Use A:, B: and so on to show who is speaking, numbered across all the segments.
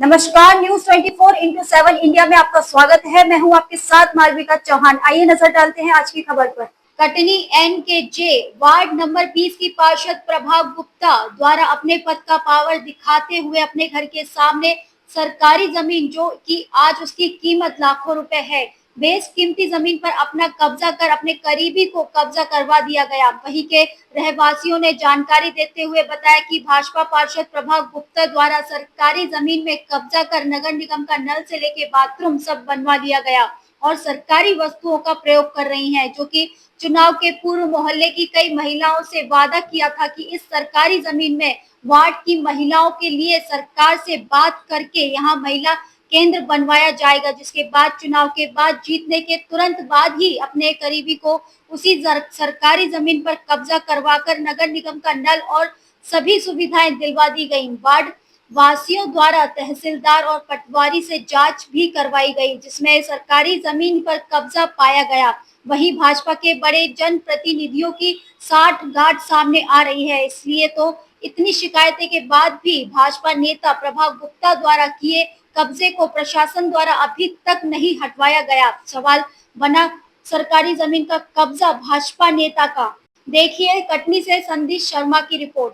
A: नमस्कार, news 24x7 India में आपका स्वागत है। मैं हूं आपके साथ मालविका चौहान। आइए नजर डालते हैं आज की खबर पर। कटनी NKJ वार्ड नंबर 20 की पार्षद प्रभा गुप्ता द्वारा अपने पद का पावर दिखाते हुए अपने घर के सामने सरकारी जमीन, जो कि आज उसकी कीमत लाखों रुपए है, बेशकीमती जमीन पर अपना कब्जा कर अपने करीबी को कब्जा करवा दिया गया। वहीं के रहवासियों ने जानकारी देते हुए बताया कि भाजपा पार्षद प्रभा गुप्ता द्वारा सरकारी जमीन में कब्जा कर नगर निगम का नल से लेके बाथरूम सब बनवा लिया गया और सरकारी वस्तुओं का प्रयोग कर रही हैं, जो कि चुनाव के पूर्व मोहल्ले की कई महिलाओं से वादा किया था कि इस सरकारी जमीन में वार्ड की महिलाओं के लिए सरकार से बात करके यहाँ महिला केंद्र बनवाया जाएगा, जिसके बाद चुनाव के बाद जीतने के तुरंत बाद ही अपने करीबी को उसी सरकारी जमीन पर कब्जा करवाकर नगर निगम का नल और सभी सुविधाएं दिलवा दी गई। वार्ड वासियों द्वारा तहसीलदार और पटवारी से जांच भी करवाई गई, जिसमें सरकारी जमीन पर कब्जा पाया गया। वहीं भाजपा के बड़े जनप्रतिनिधियों की साठगांठ सामने आ रही है। इसलिए तो इतनी शिकायतें के बाद भी भाजपा नेता प्रभा गुप्ता द्वारा किए कब्जे को प्रशासन द्वारा अभी तक नहीं हटवाया गया। सवाल बना सरकारी जमीन का कब्जा भाजपा नेता का। देखिए कटनी से संदीप शर्मा की रिपोर्ट।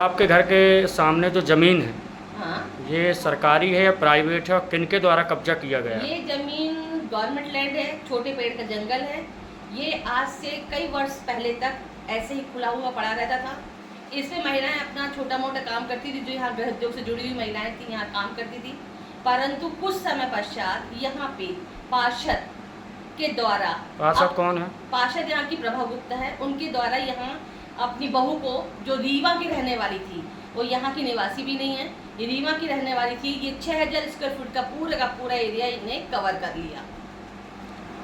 B: आपके घर के सामने जो जमीन है,
C: हाँ,
B: ये सरकारी है या प्राइवेट है और किनके द्वारा कब्जा किया गया है?
C: ये जमीन गवर्नमेंट लैंड है, छोटे पेड़ का जंगल है। ये आज से कई वर्ष पहले तक ऐसे ही खुला हुआ पड़ा रहता था। इसमें महिलाएं अपना छोटा मोटा काम करती थी, जो यहाँ गृह उद्योग से जुड़ी हुई महिलाएं थी, यहाँ काम करती थी। परंतु कुछ समय पश्चात यहाँ पे पार्षद के द्वारा,
B: पार्षद कौन है?
C: पार्षद यहाँ की प्रभा गुप्ता है, उनके द्वारा यहाँ अपनी बहू को, जो रीवा की रहने वाली थी, वो यहाँ की निवासी भी नहीं है, ये रीवा की रहने वाली थी, ये 6000 स्क्वायर फुट का पूरा एरिया इन्हें कवर कर लिया।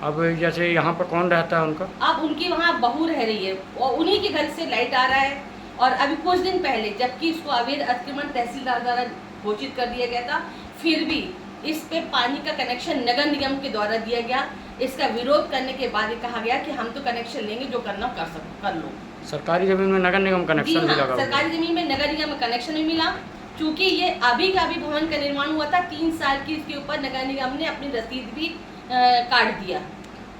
B: अब जैसे यहाँ पर कौन रहता है उनका?
C: अब उनकी वहाँ बहू रह रही है और उन्हीं के घर से लाइट आ रहा है। और अभी कुछ दिन पहले, जबकि इसको अवैध अतिक्रमण तहसीलदार द्वारा घोषित कर दिया गया था, फिर भी इस पे पानी का कनेक्शन नगर निगम के द्वारा दिया गया। इसका विरोध करने के बाद कहा गया कि हम तो कनेक्शन लेंगे, जो करना कर लो।
B: सरकारी जमीन में नगर निगम कनेक्शन भी लगा?
C: सरकारी जमीन में नगर निगम कनेक्शन भी मिला। चूंकि ये अभी का अभी भवन का निर्माण हुआ था, 3 साल की इसके ऊपर नगर निगम ने अपनी रसीद भी काट दिया।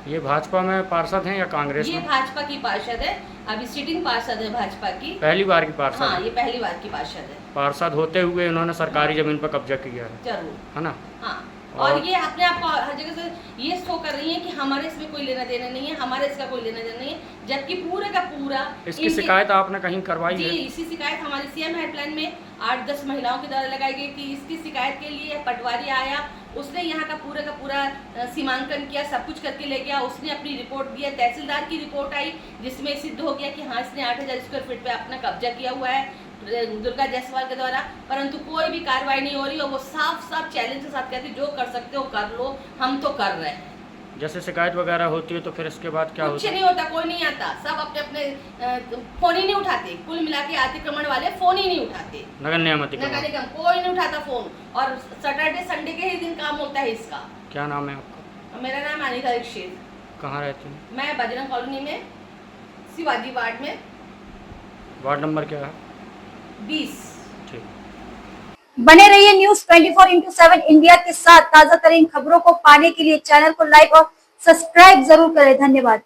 B: ये भाजपा में पार्षद हैं या कांग्रेस में?
C: ये भाजपा की पार्षद है, अभी सिटिंग पार्षद है भाजपा की।
B: पहली बार की पार्षद?
C: हाँ, ये पहली बार की पार्षद है।
B: पार्षद होते हुए इन्होंने सरकारी जमीन पर कब्जा किया है,
C: जरूर,
B: है ना?
C: हाँ। और ये अपने आप को हर जगह से ये शो कर रही है कि हमारे इसमें कोई लेना देना नहीं है, हमारे इसका कोई लेना देना नहीं है, जबकि पूरे का पूरा
B: इसकी शिकायत आपने कहीं करवाई है?
C: जी, इसी शिकायत हमारी CM हेल्पलाइन में 8-10 महिलाओं के द्वारा लगाई गई थी। इसकी शिकायत के लिए पटवारी आया, उसने यहाँ का पूरा सीमांकन किया, सब कुछ करके ले गया। उसने अपनी रिपोर्ट दिया, तहसीलदार की रिपोर्ट आई, जिसमें सिद्ध हो गया कि हाँ, इसने 8000 स्क्वायर फीट पे अपना कब्जा किया हुआ है दुर्गा जायसवाल के द्वारा। परंतु कोई भी कार्रवाई नहीं हो रही और वो साफ चैलेंज के साथ कहती, जो कर सकते हो कर लो, हम तो कर रहे हैं।
B: जैसे शिकायत वगैरह होती है तो फिर इसके बाद क्या होता है?
C: कुछ नहीं होता, कोई नहीं आता, सब अपने फोन ही नहीं उठाते। कुल मिला के अतिक्रमण वाले फोन ही नहीं उठाते।
B: नगर निगम
C: कोई नहीं उठाता फोन, और सैटरडे संडे के ही दिन काम होता है इसका।
B: क्या नाम है आपका?
C: मेरा नाम अनिता दीक्षित।
B: कहाँ रहती हैं?
C: मैं बजरंग कॉलोनी में, शिवाजी वार्ड में।
B: वार्ड नंबर क्या है?
C: 20।
B: ठीक।
A: बने रहिए न्यूज 24x7 इंडिया के साथ। ताजा तरीन खबरों को पाने के लिए चैनल को लाइक और सब्सक्राइब जरूर करें। धन्यवाद।